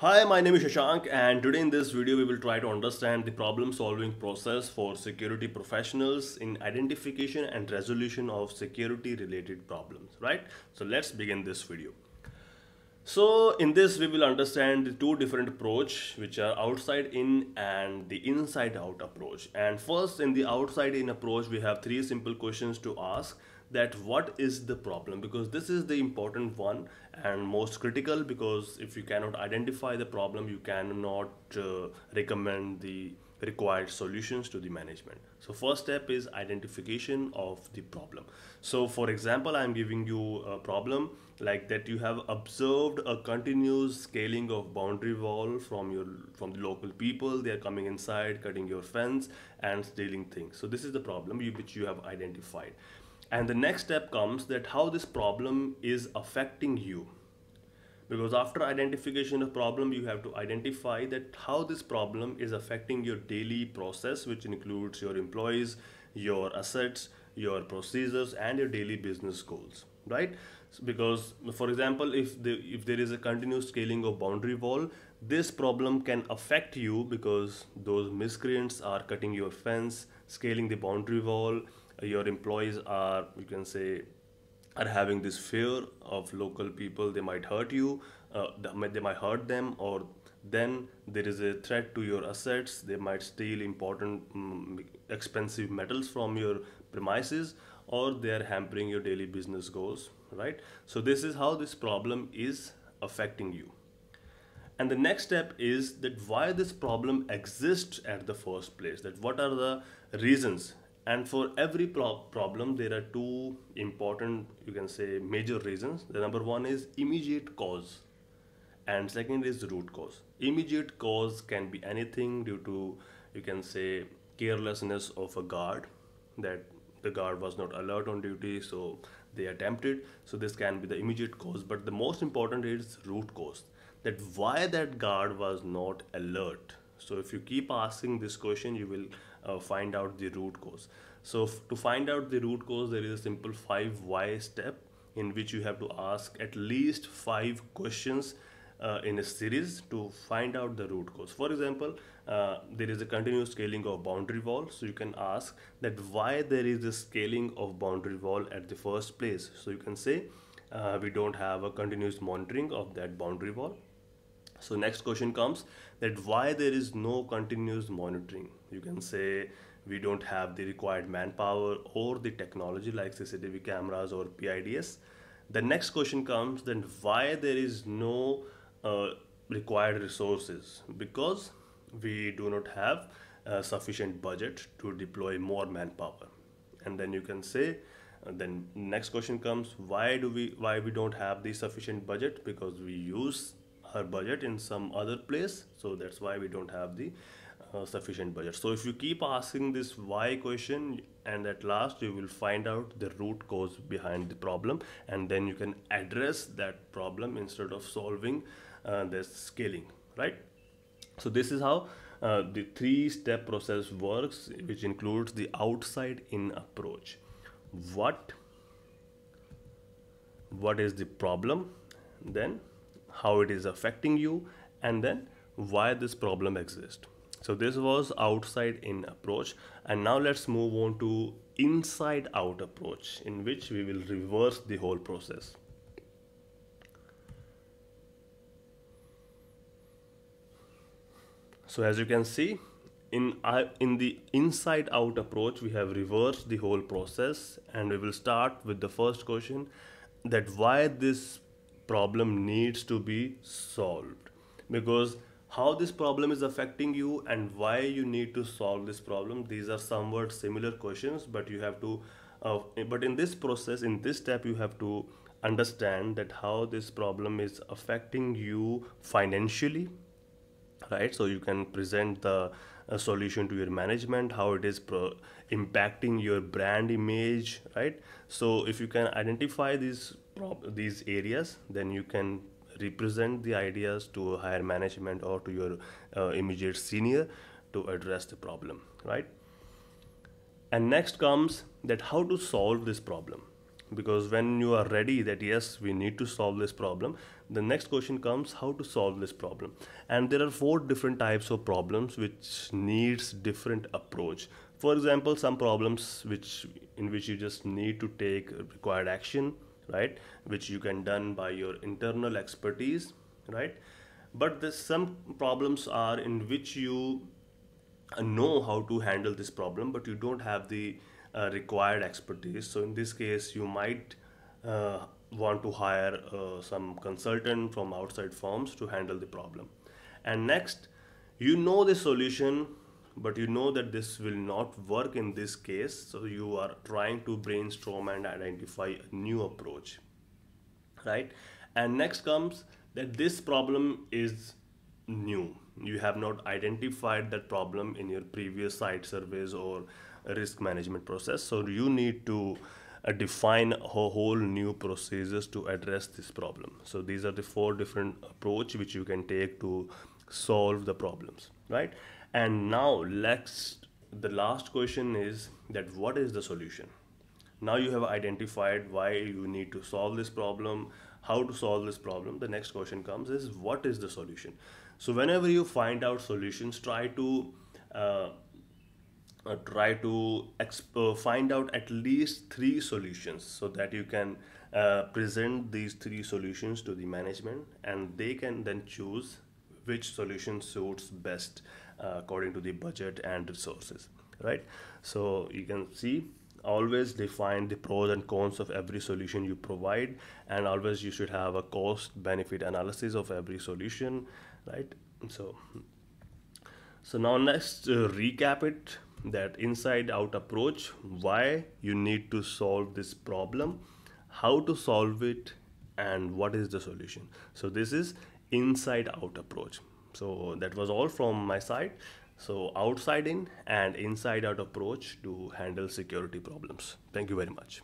Hi, my name is Shashank, and today in this video we will try to understand the problem solving process for security professionals in identification and resolution of security related problems, right? So let's begin this video. So in this we will understand the two different approach which are outside in and the inside out approach. And first, in the outside in approach we have three simple questions to ask, that what is the problem, because this is the important one and most critical, because if you cannot identify the problem you cannot recommend the required solutions to the management. So first step is identification of the problem. So for example, I'm giving you a problem like that: you have observed a continuous scaling of boundary wall from the local people. They are coming inside, cutting your fence and stealing things. So this is the problem which you have identified. And the next step comes that how this problem is affecting you, because after identification of problem you have to identify that how this problem is affecting your daily process, which includes your employees, your assets, your procedures and your daily business goals, right? Because for example, if there is a continuous scaling of boundary wall, this problem can affect you because those miscreants are cutting your fence, scaling the boundary wall. Your employees are, you can say, are having this fear of local people. They might hurt you, they might hurt them, or then there is a threat to your assets. They might steal important expensive metals from your premises, or they are hampering your daily business goals, right? So this is how this problem is affecting you. And the next step is that why this problem exists at the first place, that what are the reasons. And for every problem there are two important, you can say, major reasons. The number one is immediate cause and second is root cause. Immediate cause can be anything due to, you can say, carelessness of a guard, that the guard was not alert on duty, so they attempted. So this can be the immediate cause, but the most important is root cause, that why that guard was not alert. So if you keep asking this question you will find out the root cause. So to find out the root cause, there is a simple 5 why step in which you have to ask at least 5 questions in a series to find out the root cause. For example, there is a continuous scaling of boundary wall, so you can ask that why there is a scaling of boundary wall at the first place. So you can say we don't have a continuous monitoring of that boundary wall. So next question comes that why there is no continuous monitoring. You can say we don't have the required manpower or the technology like CCTV cameras or PIDS. The next question comes then why there is no required resources, because we do not have sufficient budget to deploy more manpower. And then you can say then next question comes why we don't have the sufficient budget, because we use our budget in some other place, so that's why we don't have the sufficient budget. So if you keep asking this why question, and at last you will find out the root cause behind the problem, and then you can address that problem instead of solving this scaling, right? So this is how the 3-step process works, which includes the outside in approach. What is the problem, then how it is affecting you, and then why this problem exists. So this was outside in approach, and now let's move on to inside out approach, in which we will reverse the whole process. So as you can see, in the inside out approach we have reversed the whole process, and we will start with the first question, that why this problem needs to be solved. Because how this problem is affecting you and why you need to solve this problem, these are somewhat similar questions, but you have to but in this process, in this step, you have to understand that how this problem is affecting you financially, right? So you can present the solution to your management, how it is impacting your brand image, right? So if you can identify these areas, then you can represent the ideas to higher management or to your immediate senior to address the problem, right? And next comes that how to solve this problem, because when you are ready that yes, we need to solve this problem, the next question comes how to solve this problem. And there are four different types of problems which needs different approach. For example, some problems in which you just need to take required action, right, which you can done by your internal expertise, right. But there's some problems are in which you know how to handle this problem, but you don't have the required expertise. So in this case, you might want to hire some consultant from outside firms to handle the problem. And next, you know the solution, but you know that this will not work in this case. So you are trying to brainstorm and identify a new approach, right? And next comes that this problem is new. You have not identified that problem in your previous site surveys or risk management process. So you need to define a whole new procedures to address this problem. So these are the four different approach which you can take to solve the problems, right? And now let's, the last question is that what is the solution? Now you have identified why you need to solve this problem, how to solve this problem. The next question comes is what is the solution? So whenever you find out solutions, uh, find out at least three solutions so that you can present these three solutions to the management, and they can then choose which solution suits best according to the budget and resources, right? So you can see, always define the pros and cons of every solution you provide, and always you should have a cost benefit analysis of every solution, right? So now next, recap it, that inside out approach, why you need to solve this problem, how to solve it, and what is the solution. So this is inside out approach. So that was all from my side. So outside in and inside out approach to handle security problems. Thank you very much.